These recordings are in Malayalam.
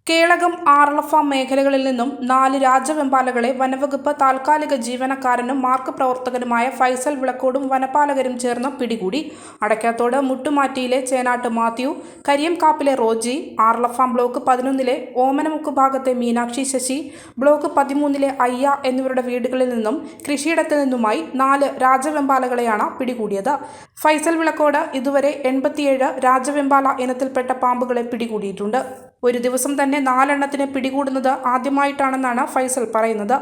കേളകം ആറളഫാം മേഖലകളിൽ നിന്നും 4 രാജവെമ്പാലകളെ വനവകുപ്പ് താൽക്കാലിക ജീവനക്കാരനും മാർക്ക് പ്രവർത്തകനുമായ ഫൈസൽ വിളക്കോടും വനപാലകരും ചേർന്ന് പിടികൂടി. അടയ്ക്കാത്തോട് മുട്ടുമാറ്റിയിലെ ചേനാട്ട് മാത്യു, കരിയംകാപ്പിലെ റോജി, ആറളഫാം ബ്ലോക്ക് 11-ലെ ഓമനമുക്ക് ഭാഗത്തെ മീനാക്ഷി ശശി, ബ്ലോക്ക് 13-ലെ അയ്യ എന്നിവരുടെ വീടുകളിൽ നിന്നും കൃഷിയിടത്തിൽ നിന്നുമായി 4 രാജവെമ്പാലകളെയാണ് പിടികൂടിയത്. ഫൈസൽ വിളക്കോട് ഇതുവരെ 87 രാജവെമ്പാല ഇനത്തിൽപ്പെട്ട പാമ്പുകളെ പിടികൂടിയിട്ടുണ്ട്. ഒരു ദിവസം തന്നെ 4 എണ്ണത്തിനെ പിടികൂടുന്നത് ആദ്യമായിട്ടാണെന്നാണ് ഫൈസൽ പറയുന്നത്.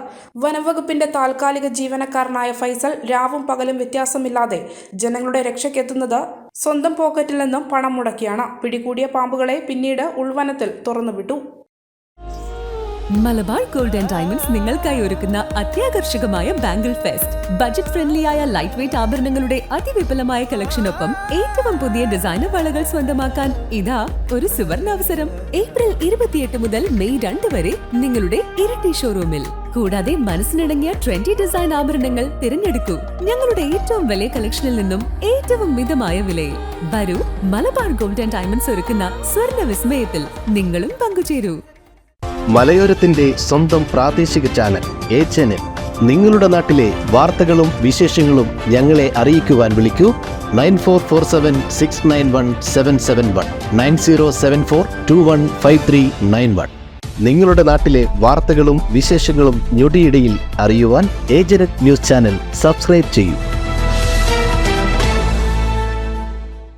വനംവകുപ്പിന്റെ താൽക്കാലിക ജീവനക്കാരനായ ഫൈസൽ രാവും പകലും വ്യത്യാസമില്ലാതെ ജനങ്ങളുടെ രക്ഷയ്ക്കെത്തുന്നത് സ്വന്തം പോക്കറ്റിൽ നിന്നും പണം മുടക്കിയാണ്. പിടികൂടിയ പാമ്പുകളെ പിന്നീട് ഉൾവനത്തിൽ തുറന്നുവിട്ടു. മലബാർ ഗോൾഡ് ആൻഡ് ഡയമണ്ട്സ് നിങ്ങൾക്കായി ഒരുക്കുന്ന അത്യാകർഷകമായ ബാംഗിൾ ഫെസ്റ്റ്. ബജറ്റ് ഫ്രണ്ട്ലിയായ ലൈറ്റ് വെയ്റ്റ് ആഭരണങ്ങളുടെ അതിവിപുലമായ കളക്ഷനൊപ്പം ഏറ്റവും പുതിയ ഡിസൈനർ വളകൾ സ്വന്തമാക്കാൻ ഇതാ ഒരു സുവർണാവസരം. ഏപ്രിൽ 28 മുതൽ മെയ് 2 വരെ നിങ്ങളുടെ ഇരട്ടി ഷോറൂമിൽ. കൂടാതെ മനസ്സിനിണങ്ങിയ ട്രെൻഡി ഡിസൈൻ ആഭരണങ്ങൾ തിരഞ്ഞെടുക്കൂ. ഞങ്ങളുടെ ഏറ്റവും വലിയ കളക്ഷനിൽ നിന്നും ഏറ്റവും മിതമായ വിലയിൽ. വരൂ, മലബാർ ഗോൾഡ് ആൻഡ് ഡയമണ്ട്സ് ഒരുക്കുന്ന സ്വർണ്ണ വിസ്മയത്തിൽ നിങ്ങളും പങ്കുചേരൂ. മലയോരത്തിന്റെ സ്വന്തം പ്രാദേശിക ചാനൽ A-Channel. നിങ്ങളുടെ നാട്ടിലെ വാർത്തകളും വിശേഷങ്ങളും ഞങ്ങളെ അറിയിക്കുവാൻ വിളിക്കൂ 9447691771 9074215391. നിങ്ങളുടെ നാട്ടിലെ വാർത്തകളും വിശേഷങ്ങളും ഞൊടിയിടയിൽ അറിയുവാൻ A-Channel ന്യൂസ് ചാനൽ സബ്സ്ക്രൈബ് ചെയ്യൂ.